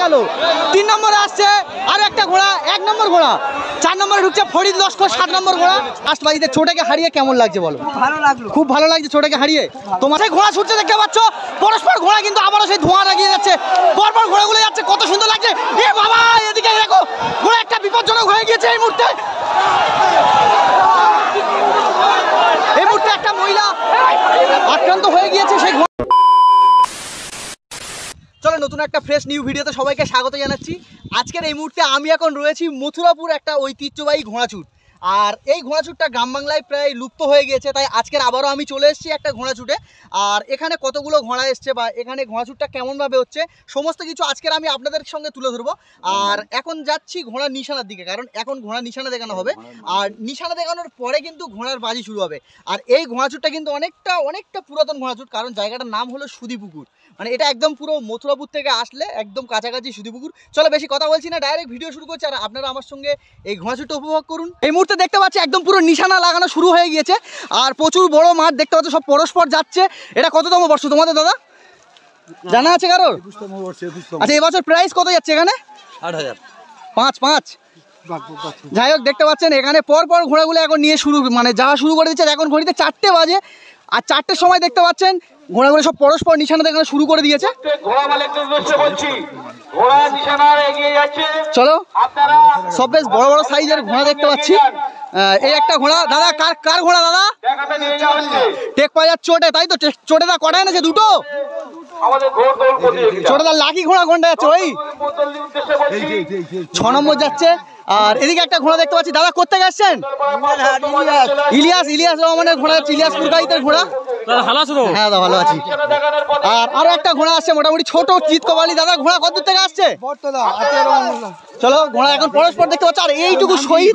গেল। 3 নম্বরে আসছে আর একটা ঘোড়া, 1 নম্বর ঘোড়া। 4 নম্বরে ঢুকছে ফরিদ লস্কর, 7 নম্বর ঘোড়া। লাস্ট বাজিতে ছোটাকে হারিয়ে কেমন লাগছে বলো? ভালো লাগলো, খুব ভালো লাগছে ছোটাকে হারিয়ে। তোমার সেই ঘোড়া ছুটছে দেখতে পাচ্ছ, পরস্পর ঘোড়া কিন্তু আবারও সেই ধোঁয়া লাগিয়ে যাচ্ছে, পরপর ঘোড়াগুলো যাচ্ছে, কত সুন্দর লাগছে। এ বাবা, এদিকে দেখো ঘোড়া একটা বিপজ্জনক হয়ে গিয়েছে এই মুহূর্তে। এই মুহূর্তে একটা মহিলা আক্রান্ত হয়ে গিয়েছে সেই। চলো নতুন একটা ফ্রেশ নিউ ভিডিওতে সবাইকে স্বাগত জানাচ্ছি। আজকের এই মুহূর্তে আমি এখন রয়েছি মথুরাপুর একটা ঐতিহ্যবাহী ঘোড়াছুট। আর এই ঘোড়াছুটটা গ্রাম বাংলায় প্রায় লুপ্ত হয়ে গিয়েছে, তাই আজকের আবারও আমি চলে এসেছি একটা ঘোড়াছুটে। আর এখানে কতগুলো ঘোড়া এসছে বা এখানে ঘোড়াছুটটা কেমনভাবে হচ্ছে সমস্ত কিছু আজকের আমি আপনাদের সঙ্গে তুলে ধরবো। আর এখন যাচ্ছি ঘোড়ার নিশানার দিকে, কারণ এখন ঘোড়ার নিশানা দেখানো হবে। আর নিশানা দেখানোর পরে কিন্তু ঘোড়ার বাজি শুরু হবে। আর এই ঘোড়াছুটটা কিন্তু অনেকটা পুরাতন ঘোড়াছুট, কারণ জায়গাটার নাম হলো সুদীপুকুর। মানে এটা একদম পুরো মথুরাপুর থেকে আসলে একদম কাছাকাছি সুদীপুকুর। চলো বেশি কথা বলছি না, ডাইরেক্ট ভিডিও শুরু করছি। আর আপনারা আমার সঙ্গে এই ঘোড়াছুটটা উপভোগ করুন। এই মুহূর্তে দেখতে পাচ্ছি একদম পুরো নিশানা লাগানো শুরু হয়ে গিয়েছে। আর প্রচুর বড় মাঠ দেখতে পাচ্ছ, সব পরস্পর যাচ্ছে। এটা কততম বর্ষ তোমাদের দাদা জানা আছে কারোর? আচ্ছা, এবছর প্রাইস কত যাচ্ছে এখানে? 8,000। 5 যাই হোক, দেখতে পাচ্ছেন এখানে পরপর ঘোড়াগুলো এখন নিয়ে মানে যাওয়া শুরু করে দিচ্ছে। এখন ঘড়িতে 4টে বাজে। আর 4টের সময় দেখতে পাচ্ছেন ঘোড়াগুলো সব পরস্পর নিশানা দেখানো শুরু করে দিয়েছে। চলো, সব বেশ বড় বড় সাইজের ঘোড়া দেখতে পাচ্ছি। এই একটা ঘোড়া, দাদা কার ঘোড়া দাদা? টেক পাওয়া যাচ্ছে চোটে, তাই তো? চোটেদা কটা এনেছে? 2টো। ছোটদা লাকি ঘোড়া কোনটা যাচ্ছে? ওই 6 নম্বর যাচ্ছে। আর এদিকে একটা ঘোড়া দেখতে পাচ্ছি। দাদা কোথেকে আসছেন? ইলিয়াস রহমানের ঘোড়া যাচ্ছে, ইলিয়াস পুরকাইতের ঘোড়া। হ্যাঁ দাদা, ভালো আছি। আর আরো একটা ঘোড়া আসছে মোটামুটি ছোট, চিত কবালি। দাদা ঘোড়া কত দূর থেকে আসছে? চলো, ঘোড়া এখন পরস্পর দেখতে পাচ্ছ। আর এইটুকু শহীদ,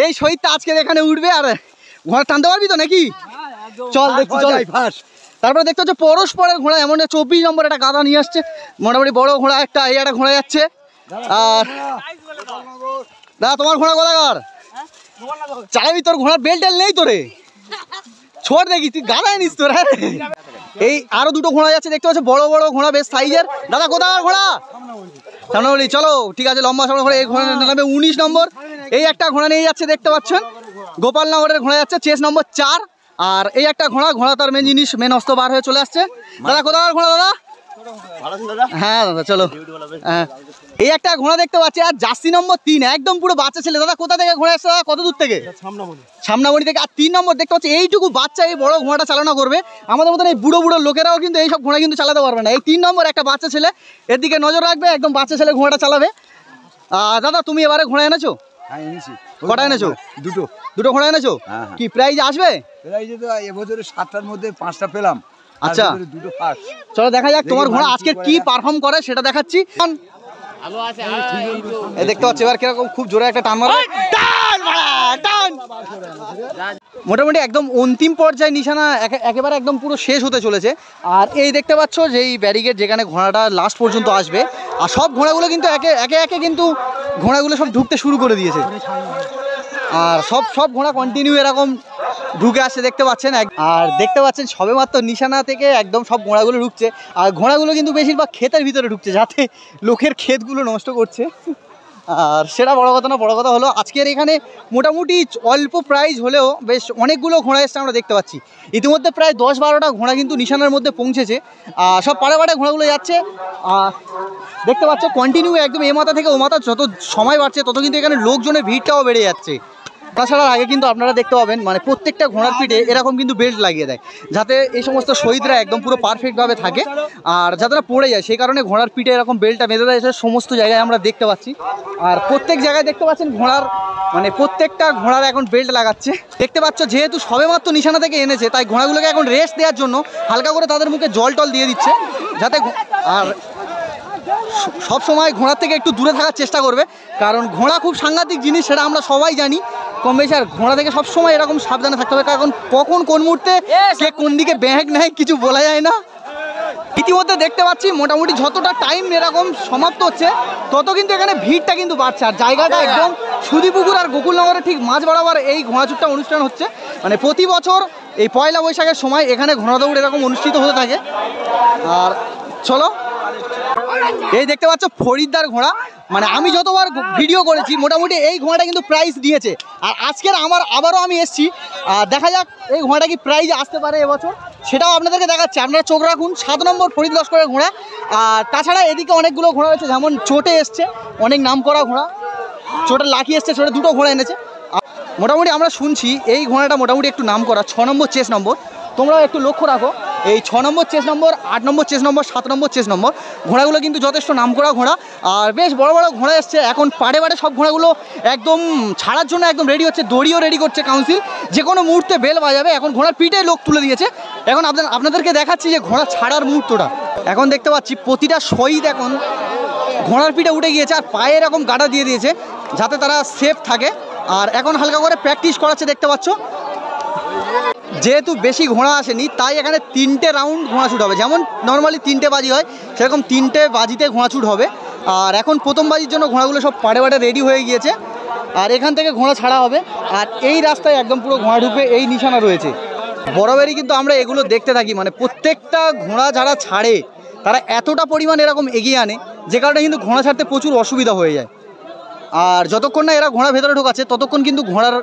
এই শহীদটা আজকে এখানে উঠবে। আর ঘোড়া টানতে পারবি তো নাকি? চল দেখছি, চল। তারপরে দেখতে হচ্ছে পরস্পরের ঘোড়া, এমন 24 নম্বর একটা গাদা নিয়ে আসছে, মোটামুটি বড় ঘোড়া একটা। এই একটা ঘোড়া যাচ্ছে। আর দাদা তোমার ঘোড়া কোথাকার? চালাবি? তোর ঘোড়ার বেল্ট নেই তোরে? ছোট দেখি, তুই গাদায় নিস তোর। এই আরো 2টো ঘোড়া যাচ্ছে দেখতে পাচ্ছ, বড় বড় ঘোড়া, বেশ সাইজের। দাদা কোথাকার ঘোড়া? সামনে বলি। চলো ঠিক আছে, লম্বা সামনে ঘোড়া। এই ঘোড়া নামে 19 নম্বর। এই একটা ঘোড়া নিয়ে যাচ্ছে দেখতে পাচ্ছেন, গোপালনগরের ঘোড়া যাচ্ছে, চেস নম্বর 4। আর এই একটা ঘোড়া তার মেন জিনিস, মেন অস্ত্র বার হয়ে চলে আসছে। দাদা কোথাকার ঘোড়া দাদা? হ্যাঁ দাদা চলো। হ্যাঁ, এই একটা ঘোড়া দেখতে পাচ্ছি। আর জার্সি নম্বর 3, একদম পুরো বাচ্চা ছেলে। দাদা কোথা থেকে ঘোড়া আসছে? কত দূর থেকে? সামনাবাড়ি থেকে। আর 3 নম্বর দেখতে পাচ্ছি, এইটুকু বাচ্চা এই বড় ঘোড়াটা চালানো করবে। আমাদের মতন এই বুড়ো লোকেরাও কিন্তু এইসব ঘোড়া কিন্তু চালাতে পারবে না। এই 3 নম্বর একটা বাচ্চা ছেলে, এর দিকে নজর রাখবে, একদম বাচ্চা ছেলে ঘোড়াটা চালাবে। দাদা তুমি এবারে ঘোড়া এনেছো? হ্যাঁ এনেছি। কটা এনেছো? 2টো ঘোড়া এনেছো। কি প্রাইজ আসবে? প্রাইজে তো এবছরে 7টার মধ্যে 5টা পেলাম। আচ্ছা, 2টো ফার্স্ট। চলো দেখা যাক তোমার ঘোড়া আজকে কি পারফর্ম করে সেটা দেখাচ্ছি। এই দেখতে পাচ্ছি এবার কিরকম খুব জোরে একটা টান মারে। মোটামুটি একদম অন্তিম পর্যায়ে নিশানা একেবারে একদম পুরো শেষ হতে চলেছে। আর এই দেখতে পাচ্ছ যে এই ব্যারিকেড যেখানে ঘোড়াটা লাস্ট পর্যন্ত আসবে। আর সব ঘোড়াগুলো কিন্তু একে কিন্তু ঘোড়াগুলো সব ঢুকতে শুরু করে দিয়েছে। আর সব ঘোড়া কন্টিনিউ এরকম ঢুকে আসছে দেখতে পাচ্ছেন। আর দেখতে পাচ্ছেন সবেমাত্র নিশানা থেকে একদম সব ঘোড়াগুলো ঢুকছে। আর ঘোড়াগুলো কিন্তু বেশিরভাগ ক্ষেতের ভিতরে ঢুকছে, যাতে লোকের ক্ষেতগুলো নষ্ট করছে। আর সেটা বড় কথা না, বড় কথা হলো আজকের এখানে মোটামুটি অল্প প্রাইজ হলেও বেশ অনেকগুলো ঘোড়া এসছে আমরা দেখতে পাচ্ছি। ইতিমধ্যে প্রায় 10-12টা ঘোড়া কিন্তু নিশানার মধ্যে পৌঁছেছে। সব পাড়ে ঘোড়াগুলো যাচ্ছে। দেখতে পাচ্ছ কন্টিনিউ একদম এ মাথা থেকে ও মাথা, যত সময় বাড়ছে তত কিন্তু এখানে লোকজনের ভিড়টাও বেড়ে যাচ্ছে। তাছাড়ার আগে কিন্তু আপনারা দেখতে পাবেন মানে প্রত্যেকটা ঘোড়ার পিঠে এরকম কিন্তু বেল্ট লাগিয়ে দেয়, যাতে এই সমস্ত শহীদরা একদম পুরো পারফেক্টভাবে থাকে আর যাতে না পড়ে যায়, সেই কারণে ঘোড়ার পিঠে এরকম বেল্টটা বেঁধে দেয়। সমস্ত জায়গায় আমরা দেখতে পাচ্ছি। আর প্রত্যেক জায়গায় দেখতে পাচ্ছেন ঘোড়ার মানে প্রত্যেকটা ঘোড়ার এখন বেল্ট লাগাচ্ছে। দেখতে পাচ্ছ যেহেতু সবেমাত্র নিশানা থেকে এনেছে, তাই ঘোড়াগুলোকে এখন রেস্ট দেওয়ার জন্য হালকা করে তাদের মুখে জল দিয়ে দিচ্ছে, যাতে আর সব সময় ঘোড়ার থেকে একটু দূরে থাকার চেষ্টা করবে, কারণ ঘোড়া খুব সাংঘাতিক জিনিস, সেটা আমরা সবাই জানি কম বেশি। আর ঘোড়া থেকে সবসময় এরকম সাবধানে থাকতে হবে, কারণ কখন কোন মুহূর্তে কে কোন দিকে ব্যাগ নেয় কিছু বলা যায় না। ইতিমধ্যে দেখতে পাচ্ছি মোটামুটি যতটা টাইম এরকম সমাপ্ত হচ্ছে তত কিন্তু এখানে ভিড়টা কিন্তু বাড়ছে। আর জায়গাটা একদম সুদীপুকুর আর গোকুলনগরের ঠিক মাঝ বরাবর এই ঘোড়াছুটটা অনুষ্ঠান হচ্ছে। মানে প্রতি বছর এই পয়লা বৈশাখের সময় এখানে ঘোড়া দৌড় এরকম অনুষ্ঠিত হতে থাকে। আর চলো এই দেখতে পাচ্ছ ফরিদদার ঘোড়া, মানে আমি যতবার ভিডিও করেছি মোটামুটি এই ঘোড়াটা কিন্তু প্রাইজ দিয়েছে। আর আজকের আবারও আমি এসেছি, দেখা যাক এই ঘোড়াটা কি প্রাইজ আসতে পারে এবছর, সেটাও আপনাদেরকে দেখাচ্ছি। আপনারা চোখ রাখুন, 7 নম্বর ফরিদ লস্করের ঘোড়া। আর তাছাড়া এদিকে অনেকগুলো ঘোড়া রয়েছে, যেমন চোটে এসছে, অনেক নাম করা ঘোড়া। চোটে লাকি এসছে, চোটে 2টো ঘোড়া এনেছে। মোটামুটি আমরা শুনছি এই ঘোড়াটা মোটামুটি একটু নাম করা, 6 নম্বর চেস নম্বর। তোমরাও একটু লক্ষ্য রাখো, এই 6 নম্বর চেস নম্বর, 8 নম্বর চেস নম্বর, 7 নম্বর চেস নম্বর ঘোড়াগুলো কিন্তু যথেষ্ট নাম করা ঘোড়া। আর বেশ বড় বড় ঘোড়া এসছে এখন, পাড়ে সব ঘোড়াগুলো একদম ছাড়ার জন্য একদম রেডি হচ্ছে, দড়িও রেডি করছে কাউন্সিল, যে কোনো মুহূর্তে বেল বাজাবে। এখন ঘোড়ার পিঠে লোক তুলে দিয়েছে। এখন আপনাদেরকে দেখাচ্ছি যে ঘোড়া ছাড়ার মুহূর্তটা। এখন দেখতে পাচ্ছি প্রতিটা শহীদ এখন ঘোড়ার পিঠে উঠে গিয়েছে, আর পায়ে এরকম গাড়া দিয়ে দিয়েছে যাতে তারা সেফ থাকে। আর এখন হালকা করে প্র্যাকটিস করাচ্ছে দেখতে পাচ্ছ। যেহেতু বেশি ঘোড়া আসেনি তাই এখানে 3টে রাউন্ড ঘোড়া ছুট হবে, যেমন নর্মালি 3টে বাজি হয় সেরকম 3টে বাজিতে ঘোড়া ছুট হবে। আর এখন প্রথম বাজির জন্য ঘোড়াগুলো সব পাড়ে রেডি হয়ে গিয়েছে, আর এখান থেকে ঘোড়া ছাড়া হবে। আর এই রাস্তায় একদম পুরো ঘোড়া ঢুকবে, এই নিশানা রয়েছে। বরাবরই কিন্তু আমরা এগুলো দেখতে থাকি, মানে প্রত্যেকটা ঘোড়া যারা ছাড়ে তারা এতটা পরিমাণ এরকম এগিয়ে আনে, যে কারণে কিন্তু ঘোড়া ছাড়তে প্রচুর অসুবিধা হয়ে যায়। আর যতক্ষণ না এরা ঘোড়া ভেতরে ঢোকাচ্ছে ততক্ষণ কিন্তু ঘোড়ার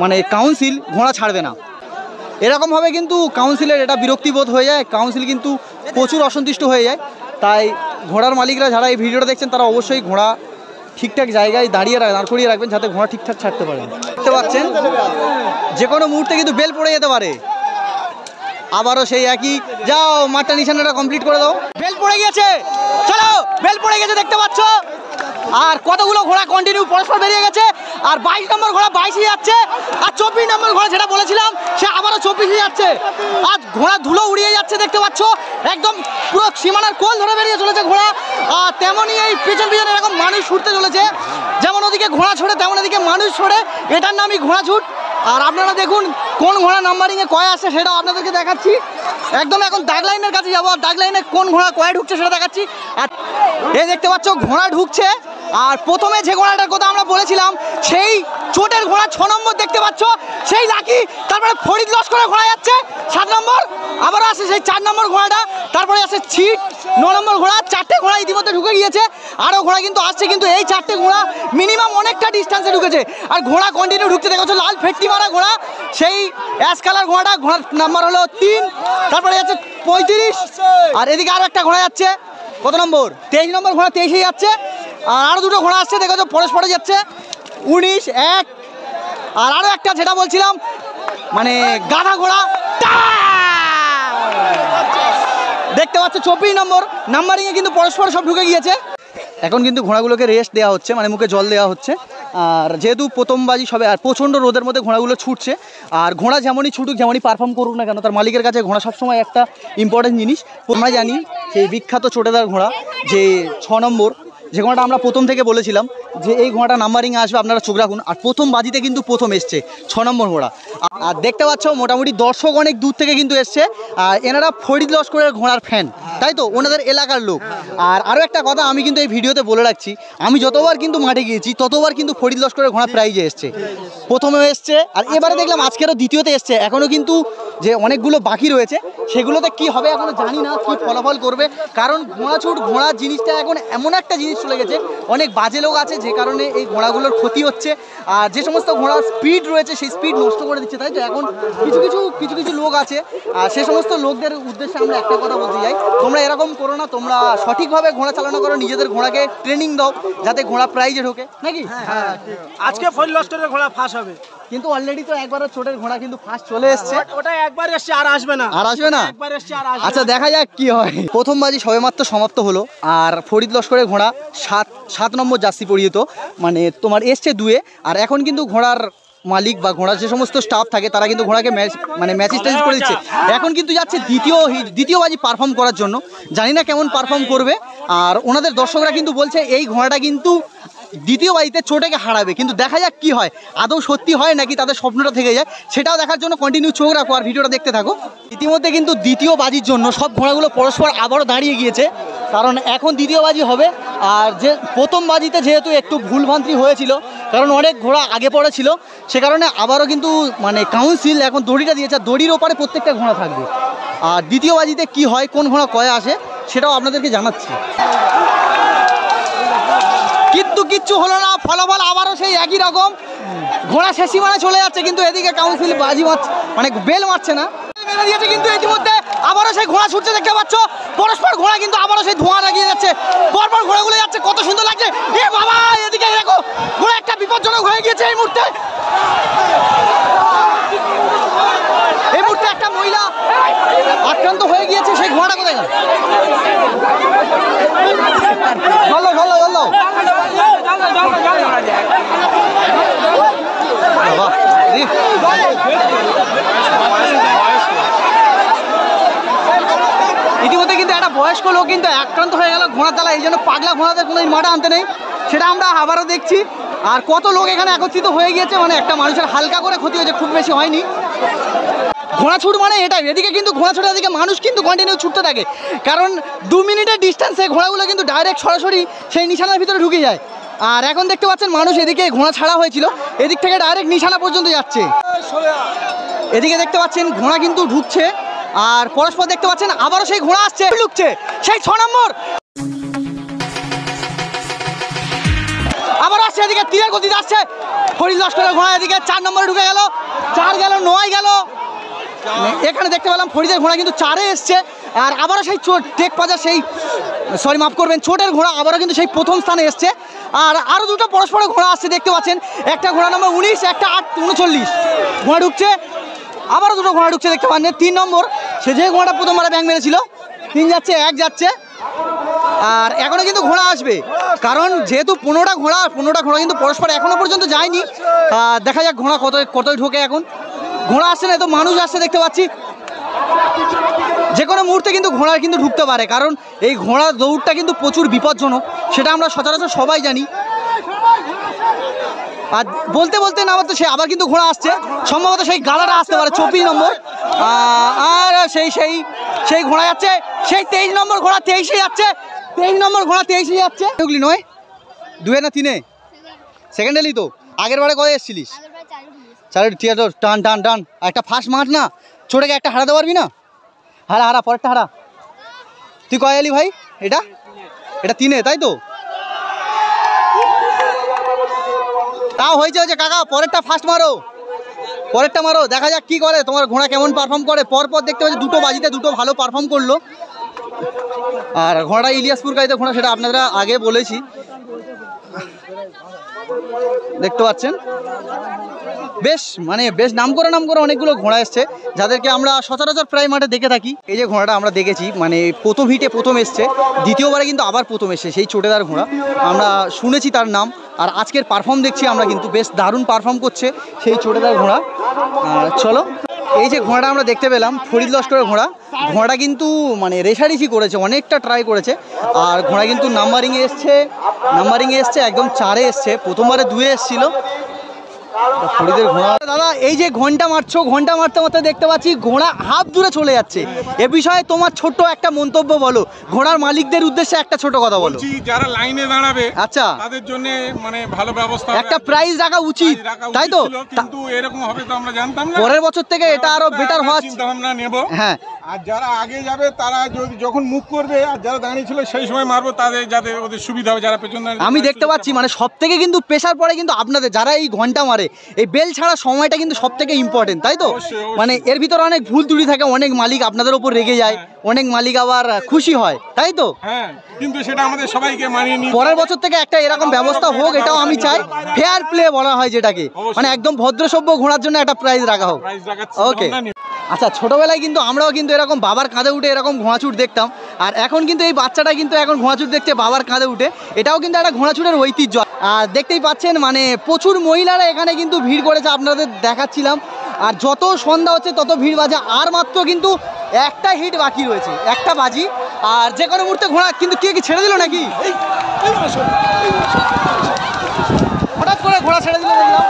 মানে কাউন্সিল ঘোড়া ছাড়বে না। এরকমভাবে কিন্তু কাউন্সিলের এটা বিরক্তিবোধ হয়ে যায়, কাউন্সিল কিন্তু প্রচুর অসন্তুষ্ট হয়ে যায়। তাই ঘোড়ার মালিকরা যারা এই ভিডিওটা দেখছেন তারা অবশ্যই ঘোড়া ঠিকঠাক জায়গায় দাঁড় করিয়ে রাখবেন, যাতে ঘোড়া ঠিকঠাক ছাড়তে পারেন। দেখতে পাচ্ছেন যে কোনো মুহূর্তে কিন্তু বেল পড়ে যেতে পারে। আবারও সেই একই, যাও মাঠটা নিশানাটা কমপ্লিট করে দাও। বেল পড়ে গেছে, চলো বেল পড়ে গেছে দেখতে পাচ্ছ। আর কতগুলো ঘোড়া কন্টিনিউ পরস্পর বেরিয়ে গেছে। আর 22 নম্বর ঘোড়া 22 যাচ্ছে, আর 24 নম্বর ঘোড়া যেটা বলেছিলাম সে আবারও 24 যাচ্ছে। আর ঘোড়া ধুলো উড়িয়ে যাচ্ছে দেখতে পাচ্ছ, একদম পুরো সীমানার কোল ধরে বেরিয়ে চলেছে ঘোড়া। আর তেমনই এই পিছন এরকম মানুষ ছুটতে চলেছে, যেমন ওদিকে ঘোড়া ছোড়ে তেমন এদিকে মানুষ ছোড়ে, এটার নামই ঘোড়া ছুট। আর আপনারা দেখুন কোন ঘোড়া নাম্বারিংয়ে কয় আসছে সেটাও আপনাদেরকে দেখাচ্ছি। একদম এখন দাগ লাইনের কাছে যাবো, আর দাগ লাইনে কোন ঘোড়া কয় ঢুকছে সেটা দেখাচ্ছি। আর এই দেখতে পাচ্ছ ঘোড়া ঢুকছে। আর প্রথমে যে ঘোড়াটার কথা আমরা বলেছিলাম সেই চোটের ঘোড়া 6 নম্বর দেখতে পাচ্ছ, সেই লাকি। তারপরে ফরিদ লস্করের ঘোড়া যাচ্ছে 7 নম্বর, আবারও আসে সেই 4 নম্বর ঘোড়াটা, তারপরে আসে ছিট 9 নম্বর ঘোড়া। 4টে ঘোড়া ইতিমধ্যে ঢুকে গিয়েছে, আরও ঘোড়া কিন্তু আসছে, কিন্তু এই 4টে ঘোড়া মিনিমাম অনেকটা ডিস্টেন্সে ঢুকেছে। আর ঘোড়া কন্টিনিউ ঢুকতে দেখা যাচ্ছে, লাল ফেটটি মারা ঘোড়া সেই অ্যাশ কালার ঘোড়াটা, ঘোড়ার নাম্বার হলো 3, তারপরে যাচ্ছে 35। আর এদিকে আরও একটা ঘোড়া যাচ্ছে, কত নম্বর 23 নম্বর ঘোড়া 23 যাচ্ছে। আর আরও 2টো ঘোড়া আসছে দেখা যাচ্ছে, পরস্পরে যাচ্ছে 19, 1। আর আরও একটা যেটা বলছিলাম মানে গাধা ঘোড়া দেখতে পাচ্ছ 24 নম্বর নাম্বারিংয়ে কিন্তু পরস্পর সব ঢুকে গিয়েছে। এখন কিন্তু ঘোড়াগুলোকে রেস্ট দেওয়া হচ্ছে, মানে মুখে জল দেওয়া হচ্ছে। আর যেহেতু প্রথম বাজি সবে, আর প্রচণ্ড রোদের মধ্যে ঘোড়াগুলো ছুটছে। আর ঘোড়া যেমনই ছুটুক, যেমনই পারফর্ম করুক না কেন, তার মালিকের কাছে ঘোড়া সবসময় একটা ইম্পর্টেন্ট জিনিস। আমরা জানি সেই বিখ্যাত চোটেদার ঘোড়া যে 6 নম্বর, যে ঘোড়াটা আমরা প্রথম থেকে বলেছিলাম যে এই ঘোড়াটা নাম্বারিং আসবে, আপনারা চোখ রাখুন। আর প্রথম বাজিতে কিন্তু প্রথম এসছে 6 নম্বর ঘোড়া। আর দেখতে পাচ্ছ মোটামুটি দর্শক অনেক দূর থেকে কিন্তু এসছে। আর এনারা ফরিদ লস্করের ঘোড়ার ফ্যান, তাই তো, ওনাদের এলাকার লোক। আর আরও একটা কথা আমি কিন্তু এই ভিডিওতে বলে রাখছি, আমি যতবার কিন্তু মাঠে গিয়েছি ততবার কিন্তু ফরিদ লস্করের ঘোড়া প্রাইজে এসছে, প্রথমেও এসছে, আর এবারে দেখলাম আজকেরও দ্বিতীয়তে এসছে। এখনও কিন্তু যে অনেকগুলো বাকি রয়েছে সেগুলোতে কি হবে এখনও জানি না, কি ফলাফল করবে। কারণ ঘোড়া ছুট, ঘোড়ার জিনিসটা এখন এমন একটা জিনিস চলে গেছে, অনেক বাজে লোক আছে যে কারণে এই ঘোড়াগুলোর ক্ষতি হচ্ছে। আর যে সমস্ত ঘোড়ার স্পিড রয়েছে সেই স্পিড নষ্ট করে দিচ্ছে, তাই তো। এখন কিছু কিছু লোক আছে, আর সে সমস্ত লোকদের উদ্দেশ্যে আমরা একটা কথা বলতে চাই, তোমরা এরকম করো না, তোমরা সঠিকভাবে ঘোড়া চালানো করো, নিজেদের ঘোড়াকে ট্রেনিং দাও যাতে ঘোড়া প্রাইজে ঢোকে, নাকি? হ্যাঁ, আজকে ফরিদ লস্করের ঘোড়া ফাঁস হবে, কিন্তু অলরেডি তো একবার ছোটের ঘোড়া কিন্তু ফার্স্ট চলে এসছে। ওটা একবার এসছে, আর আসবে না, একবার এসছে আর আসবে না। আচ্ছা দেখা যাক কি হয়। প্রথম বাজি সবেমাত্র সমাপ্ত হলো, আর ফরিদ লস্করের ঘোড়া 7 নম্বর জার্সি পরিহিত, মানে তোমার এসছে 2-এ। আর এখন কিন্তু ঘোড়ার মালিক বা ঘোড়ার যে সমস্ত স্টাফ থাকে তারা কিন্তু ঘোড়াকে ম্যাচ স্টেজ করে দিচ্ছে। এখন কিন্তু যাচ্ছে দ্বিতীয় বাজি পারফর্ম করার জন্য, জানি না কেমন পারফর্ম করবে। আর ওনাদের দর্শকরা কিন্তু বলছে এই ঘোড়াটা কিন্তু দ্বিতীয় বাজিতে চোটেকে হারাবে, কিন্তু দেখা যাক কি হয়, আদৌ সত্যি হয় নাকি তাদের স্বপ্নটা থেকে যায়, সেটাও দেখার জন্য কন্টিনিউ চোখ রাখো আর ভিডিওটা দেখতে থাকো। ইতিমধ্যে কিন্তু দ্বিতীয় বাজির জন্য সব ঘোড়াগুলো পরস্পর আবারও দাঁড়িয়ে গিয়েছে, কারণ এখন দ্বিতীয় বাজি হবে। আর যে প্রথম বাজিতে যেহেতু একটু ভুলভ্রান্তি হয়েছিল, কারণ অনেক ঘোড়া আগে পড়ে ছিল, সে কারণে আবারও কিন্তু মানে কাউন্সিল এখন দড়িটা দিয়েছে, দড়ির ওপারে প্রত্যেকটা ঘোড়া থাকবে। আর দ্বিতীয় বাজিতে কি হয়, কোন ঘোড়া কয়ে আসে সেটাও আপনাদেরকে জানাচ্ছি। কিন্তু কিচ্ছু হলো না, ফলাফল আবারও সেই একই রকম। ঘোড়া শেষি মানে চলে যাচ্ছে, কিন্তু এদিকে কাউন্সিল বাজি মারছে, মানে বেল মারছে না, মেরে দিয়েছে। কিন্তু ইতিমধ্যে আবারও সেই ঘোড়া ছুটছে দেখতে পাচ্ছ, পরস্পর ঘোড়া কিন্তু আবারও সেই ধোঁয়া লাগিয়ে যাচ্ছে, পরপর ঘোড়াগুলো যাচ্ছে, কত সুন্দর লাগছে। এ বাবা, এদিকে দেখো ঘোড়া একটা বিপজ্জনক হয়ে গিয়েছে এই মুহূর্তে। এই মুহূর্তে একটা মহিলা আক্রান্ত হয়ে গিয়েছে, সেই ঘোড়াটা কোথায় গেল? চলো চলো চলো। ইতিমধ্যে কিন্তু একটা বয়স্ক লোক কিন্তু আক্রান্ত হয়ে গেল ঘোড়ার তলায়, এই জন্য পাগলা ঘোড়াদের কোনো মাঠে আনতে নেই, সেটা আমরা আবারও দেখছি। আর কত লোক এখানে একত্রিত হয়ে গিয়েছে, মানে একটা মানুষের হালকা করে ক্ষতি হয়েছে, খুব বেশি হয়নি। ঘোড়া ছুট মানে এটাই, এদিকে কিন্তু ঘোড়া ছুটের দিকে মানুষ কিন্তু কন্টিনিউ ছুটতে থাকে, কারণ 2 মিনিটের ডিস্টেন্সে ঘোড়াগুলো কিন্তু ডাইরেক্ট সরাসরি সেই নিশানার ভিতরে ঢুকে যায়। আর এখন দেখতে পাচ্ছেন মানুষ এদিকে ঘোড়া ছাড়া হয়েছিল, এদিক থেকে ডাইরেক্ট নিশানা পর্যন্ত যাচ্ছে। এদিকে দেখতে পাচ্ছেন ঘোড়া কিন্তু ঢুকছে, আর পরস্পর দেখতে পাচ্ছেন আবারও সেই ঘোড়া আসছে, ঢুকছে সেই 6 নম্বর, আবার আসছে এদিকে তীরের গতিতে আসছে ফরিদ লস্করের ঘোড়া। এদিকে 4 নম্বরে ঢুকে গেল, 4 গেল, 9 গেল। এখানে দেখতে পেলাম ফরিদের ঘোড়া কিন্তু 4-এ এসছে। আর আবারও সেই টেক পাজা, সেই সরি মাফ করবেন, ছোটের ঘোড়া আবারও কিন্তু সেই প্রথম স্থানে এসছে। আর আরও দুটো পরস্পর ঘোড়া আসছে দেখতে পাচ্ছেন, একটা ঘোড়া নম্বর 19, একটা 39 ঘোড়া ঢুকছে, আবারও দুটো ঘোড়া ঢুকছে দেখতে পাচ্ছেন। 3 নম্বর, সে যে ঘোড়াটা প্রথমবারে ব্যাং মেরেছিল, 3 যাচ্ছে, 1 যাচ্ছে। আর এখনও কিন্তু ঘোড়া আসবে, কারণ যেহেতু 15টা ঘোড়া কিন্তু পরস্পর এখনো পর্যন্ত যায়নি। দেখা যাক ঘোড়া কতই ঢোকে। এখন ঘোড়া আসছে না, তো মানুষ আসছে দেখতে পাচ্ছি। যে কোনো মুহূর্তে কিন্তু ঘোড়া কিন্তু ঢুকতে পারে, কারণ এই ঘোড়ার দৌড়টা কিন্তু প্রচুর বিপজ্জনক, সেটা আমরা সচরাচর সবাই জানি। আর বলতে বলতে না বলতে সে আবার কিন্তু ঘোড়া আসছে, সম্ভবত সেই গালাটা আসতে পারে 24 নম্বর। আর সেই ঘোড়া যাচ্ছে, সেই 23 নম্বর ঘোড়া 23-এ যাচ্ছে, 23 নম্বর ঘোড়া 23-এ যাচ্ছে। ঢুকলি নয় 2 না 3-এ? সেকেন্ড এলি তো, আগের বারে কবে এসেছিলিস? 4 ঠিক আছে, টান টান টান। একটা ফার্স্ট মাঠ না, ছোটকে একটা হারাতে পারবি না? হারা পরেরটা হারা। তুই কয় এলি ভাই? এটা 3-এ, তাই তো? তাও হয়েছে কাকা, পরেরটা ফার্স্ট মারো, পরেরটা মারো, দেখা যাক কি করে, তোমার ঘোড়া কেমন পারফর্ম করে। পরপর দেখতে পাচ্ছি 2টো বাজিতে 2টো ভালো পারফর্ম করলো। আর ঘোড়াটা ইলিয়াসপুর গাড়িতে ঘোড়া, সেটা আপনারা আগে বলেছি, দেখতে পাচ্ছেন। বেশ নাম করে অনেকগুলো ঘোড়া এসছে, যাদেরকে আমরা সচরাচর প্রায় মাঠে দেখে থাকি। এই যে ঘোড়াটা আমরা দেখেছি, মানে প্রথম হিটে প্রথম এসছে, দ্বিতীয়বারে কিন্তু আবার প্রথম এসছে, সেই ছোটেদার ঘোড়া, আমরা শুনেছি তার নাম। আর আজকের পারফর্ম দেখছি আমরা, কিন্তু বেশ দারুণ পারফর্ম করছে সেই ছোটেদার ঘোড়া। চলো, এই যে ঘোড়াটা আমরা দেখতে পেলাম ফরিদ লস্করের ঘোড়াটা কিন্তু মানে রেশারেশি করেছে, অনেকটা ট্রাই করেছে। আর ঘোড়া কিন্তু নাম্বারিংয়ে এসছে, একদম 4-এ এসছে, প্রথমবারে 2-এ এসছিল ফরিদের ঘোড়া। দাদা, এই যে ঘন্টা মারতে দেখতে পাচ্ছি ঘোড়া হাফ দূরে চলে যাচ্ছে, এ বিষয়ে তোমার ছোট্ট একটা মন্তব্য বলো, ঘোড়ার মালিকদের উদ্দেশ্যে একটা ছোট কথা বলো। যারা লাইনে দাঁড়াবে, আচ্ছা, তাদের জন্য মানে ভালো ব্যবস্থা, একটা প্রাইজ রাখা উচিত, তাই তো? কিন্তু এরকম হবে তো আমরা জানতাম না। পরের বছর থেকে এটা আরো বেটার হওয়ার চিন্তা ভাবনা নেব। হ্যাঁ, আর যারা আগে যাবে তারা যখন মুভ করবে, আর যারা দাঁড়িয়ে ছিল সেই সময় মারবো, তাদের যাতে ওদের সুবিধা হবে। যারা পেছন আমি দেখতে পাচ্ছি মানে সব থেকে কিন্তু প্রেশার পড়ে কিন্তু আপনাদের, যারা এই ঘন্টা মারে, এই বেল ছাড়া সময়টা কিন্তু সব থেকে ইম্পর্টেন্ট, তাই তো? মানে এর ভিতরে অনেক ভুল ত্রুটি থাকে, অনেক মালিক আপনাদের উপর রেগে যায়, অনেক মালিক আবার খুশি হয়, তাই তো? হ্যাঁ, কিন্তু সেটা আমাদের সবাইকে মানিয়ে নিতে, পরের বছর থেকে একটা এরকম ব্যবস্থা হোক, এটাও আমি চাই। ফেয়ার প্লে বলা হয় যেটাকে, মানে একদম ভদ্রসভ্য ঘোড়ার জন্য একটা প্রাইজ রাখা হোক। ওকে, আচ্ছা, ছোটবেলায় কিন্তু আমরাও কিন্তু এরকম বাবার কাঁধে উঠে এরকম ঘোড়াছুট দেখতাম, আর এখন কিন্তু এই বাচ্চাটা কিন্তু এখন ঘোড়াছুট দেখছে বাবার কাঁধে উঠে, এটাও কিন্তু একটা ঘোড়াছুটের ঐতিহ্য। আর দেখতেই পাচ্ছেন মানে প্রচুর মহিলারা এখানে কিন্তু ভিড় করেছে, আপনাদের দেখাচ্ছিলাম। আর যত সন্ধ্যা হচ্ছে তত ভিড় বাজে, আর মাত্র কিন্তু একটা হিট বাকি রয়েছে, একটা বাজি, আর যে কোনো মুহূর্তে ঘোড়া কিন্তু কে কি ছেড়ে দিল নাকি, হঠাৎ করে ঘোড়া ছেড়ে দিল দেখলাম।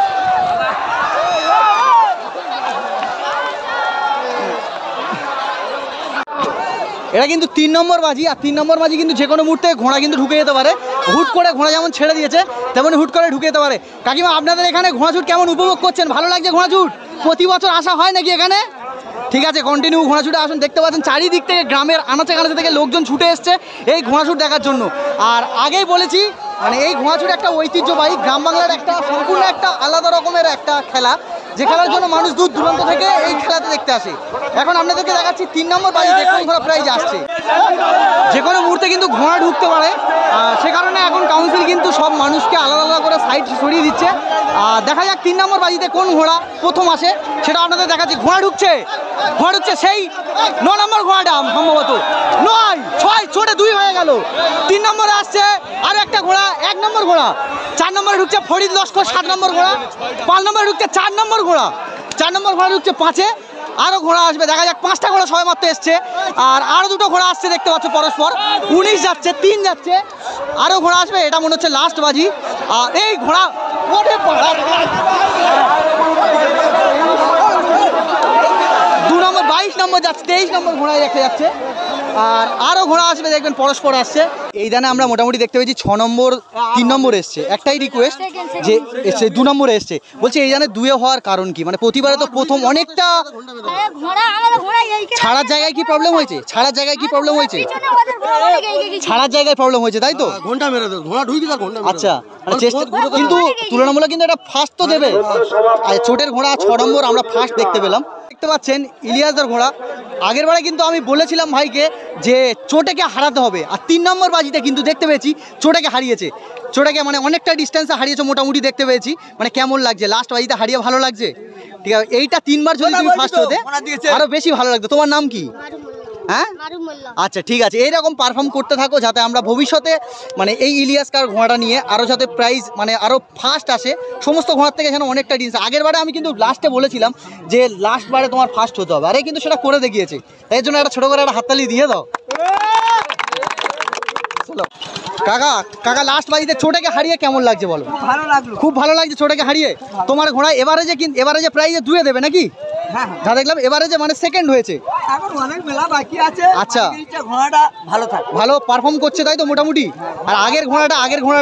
এটা কিন্তু 3 নম্বর বাজি, আর 3 নম্বর বাজি কিন্তু যে কোনো মুহূর্তে ঘোড়া কিন্তু ঢুকে যেতে পারে। হুট করে ঘোড়া যেমন ছেড়ে দিয়েছে, তেমন হুট করে ঢুকে যেতে পারে। কাকিমা, আপনাদের এখানে ঘোড়াছুট কেমন উপভোগ করছেন? ভালো লাগছে ঘোড়াছুট? প্রতি বছর আসা হয় নাকি এখানে? ঠিক আছে, কন্টিনিউ ঘোড়া ছুটে আসুন। দেখতে পাচ্ছেন চারিদিক থেকে গ্রামের আনাচে কানাচে থেকে লোকজন ছুটে এসছে এই ঘোড়া ছুট দেখার জন্য। আর আগেই বলেছি মানে এই ঘোড়া ছুট একটা ঐতিহ্যবাহী গ্রাম বাংলার একটা সম্পূর্ণ একটা আলাদা রকমের একটা খেলা, যে খেলার জন্য মানুষ দূর দূরান্ত থেকে এই খেলাতে দেখতে আসে। এখন আপনাদেরকে দেখাচ্ছি 3 নম্বর বাড়িতে কোন ঘোড়া প্রাইজ আসছে। যে কোনো মুহূর্তে কিন্তু ঘোড়া ঢুকতে পারে, সে কারণে এখন কাউন্সিল কিন্তু সব মানুষকে আলাদা আলাদা করে সাইড সরিয়ে দিচ্ছে। দেখা যাক 3 নম্বর বাজিতে কোন ঘোড়া প্রথম আসে সেটা আপনাদের দেখাচ্ছি। ঘোড়া ঢুকছে সেই 9 নম্বর ঘোড়াটা, সম্ভবত 9 6 ছোটে 2 হয়ে গেল। 3 নম্বরে আসছে আর একটা ঘোড়া, 1 নম্বর ঘোড়া। 4 নম্বরে ঢুকছে ফরিদ লস্কর, 7 নম্বর ঘোড়া। 5 নম্বরে ঢুকছে 4 নম্বর ঘোড়া। 4 নম্বর ঘোড়া ঢুকছে 5-এ। আরও ঘোড়া আসবে, দেখা যাক। 5টা ঘোড়া সবাই মাত্র এসছে, আর আরও 2টো ঘোড়া আসছে দেখতে পাচ্ছ পরস্পর। 19 যাচ্ছে, 3 যাচ্ছে, আরও ঘোড়া আসবে। এটা মনে হচ্ছে লাস্ট বাজি। আর এই ঘোড়া 2 নম্বর 22 নম্বর যাচ্ছে, 23 নম্বর ঘোড়ায় দেখা যাচ্ছে। আর আরও ঘোড়া আসবে দেখবেন পরস্পর আসছে। এই দানে আমরা মোটামুটি দেখতে পেয়েছি 6 নম্বর 3 নম্বর এসছে। একটাই রিকোয়েস্ট যে এসছে 2 নম্বরে এসছে, বলছে এই দানে 2-এ হওয়ার কারণ কি? মানে প্রতিবারে তো প্রথম অনেকটা ছাড়ার জায়গায় কি প্রবলেম হয়েছে? ছাড়ার জায়গায় কি প্রবলেম হয়েছে? ছাড়ার জায়গায় প্রবলেম হয়েছে, তাই তো? ঘন্টা মেরে দাও, ঘোড়া ঢুকি তার ঘন্টা। আচ্ছা, মানে চেষ্টা কিন্তু তুলনামূলক কিন্তু এটা ফার্স্ট তো দেবে। আর ছোটের ঘোড়া 6 নম্বর আমরা ফার্স্ট দেখতে পেলাম। দেখতে পাচ্ছেন ইলিয়াসদার ঘোড়া। আগের বারে কিন্তু আমি বলেছিলাম ভাইকে যে চোটেকে হারাতে হবে, আর 3 নম্বর বাজিতে কিন্তু দেখতে পেয়েছি চোটেকে হারিয়েছে। চোটেকে মানে অনেকটা ডিস্টেন্সে হারিয়েছে মোটামুটি দেখতে পেয়েছি। মানে কেমন লাগছে লাস্ট বাজিতে হারিয়ে? ভালো লাগছে, ঠিক আছে। এইটা 3 বার যদি তুমি ফার্স্ট হতে আরো বেশি ভালো লাগতো। তোমার নাম কি? হ্যাঁ, আচ্ছা ঠিক আছে। এইরকম পারফর্ম করতে থাকো যাতে আমরা ভবিষ্যতে মানে এই ইলিয়াসকার ঘোড়াটা নিয়ে আরও যাতে প্রাইজ মানে আরও ফার্স্ট আসে সমস্ত ঘোড়ার থেকে, যেন অনেকটা ডিস্টেন্স। আগের বারে আমি কিন্তু লাস্টে বলেছিলাম যে লাস্ট বারে তোমার ফার্স্ট হতে হবে, আরে কিন্তু সেটা করে দেখিয়েছে। তাই জন্য একটা ছোটো করে একটা হাততালি দিয়ে দাও। চলো কাকা লাস্ট বাজিতে ছোটাকে হারিয়ে কেমন লাগছে বলো? ভালো লাগলো, খুব ভালো লাগছে ছোটাকে হারিয়ে। তোমার ঘোড়া এবারে যে প্রাইজে 2-এ দেবে নাকি? যা দেখলাম এবারে যে মানে সেকেন্ড হয়েছে। এখন অনেক মেলা বাকি আছে। আচ্ছা, ঘোড়াটা ভালো থাকে, ভালো পারফর্ম করছে তাই তো মোটামুটি। আর আগের ঘোড়াটা আগের ঘোড়া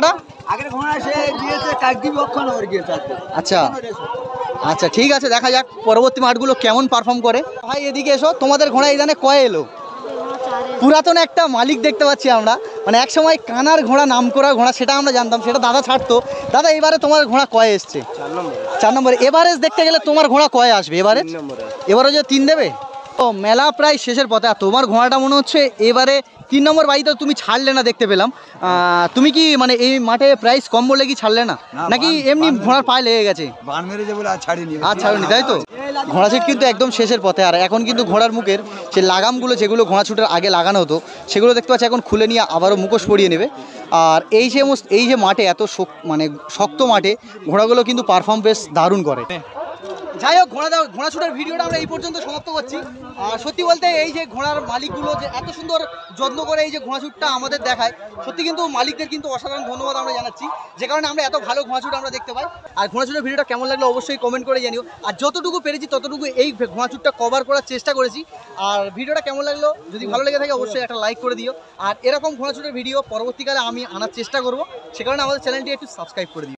সে গিয়েছে কাকদ্বীপ অক্ষণ ওর গিয়েছে। আচ্ছা আচ্ছা, ঠিক আছে, দেখা যাক পরবর্তী মাঠগুলো কেমন পারফর্ম করে। ভাই এদিকে এসো, তোমাদের ঘোড়া এই দানে কয়ে এলো? পুরাতন একটা মালিক দেখতে পাচ্ছি আমরা, মানে এক সময় কানার ঘোড়া নাম করা ঘোড়া, সেটা আমরা জানতাম, সেটা দাদা ছাড়তো। দাদা এবারে তোমার ঘোড়া কয়ে এসছে? 4 নম্বরে। এবারে দেখতে গেলে তোমার ঘোড়া কয়ে আসবে এবারে? এবারে যে 3 দেবে। তো মেলা প্রায় শেষের পথে, আর তোমার ঘোড়াটা মনে হচ্ছে এবারে 3 নম্বর বাড়িতে তুমি ছাড়লে না দেখতে পেলাম। তুমি কি মানে এই মাঠে প্রাইস কম বলে কি ছাড়লে না, নাকি এমনি ঘোড়ার পায়ে লেগে গেছে? বান মেরেছে বলে আর ছাড়িনি। আর ছাড়ুনি তাই তো? ঘোড়া ছুট কিন্তু একদম শেষের পথে। আর এখন কিন্তু ঘোড়ার মুখের সে লাগামগুলো যেগুলো ঘোড়া ছুটের আগে লাগানো হতো সেগুলো দেখতে পাচ্ছি এখন খুলে নিয়ে আবারও মুখোশ পরিয়ে নেবে। আর এই যে মাঠে এত মানে শক্ত মাঠে ঘোড়াগুলো কিন্তু পারফর্ম বেশ দারুণ করে। যাই হোক, ঘোড়া ছুটার ভিডিওটা আমরা এই পর্যন্ত সমাপ্ত করছি। আর সত্যি বলতে এই যে ঘোড়ার মালিকগুলো যে এত সুন্দর যত্ন করে এই যে ঘোড়া ছুটটা আমাদের দেখায়, সত্যি কিন্তু মালিকদের কিন্তু অসাধারণ ধন্যবাদ আমরা জানাচ্ছি, যে কারণে আমরা এত ভালো ঘোড়া ছুট আমরা দেখতে পাই। আর ঘোড়া ছুটের ভিডিওটা কেমন লাগলো অবশ্যই কমেন্ট করে জানিও। আর যতটুকু পেরেছি ততটুকু এই ঘোড়া ছুটটা কভার করার চেষ্টা করেছি। আর ভিডিওটা কেমন লাগলো যদি ভালো লেগে থাকে অবশ্যই একটা লাইক করে দিও। আর এরকম ঘোড়া ছুটের ভিডিও পরবর্তীকালে আমি আনার চেষ্টা করব, সে কারণে আমাদের চ্যানেলটি একটু সাবস্ক্রাইব করে দিও।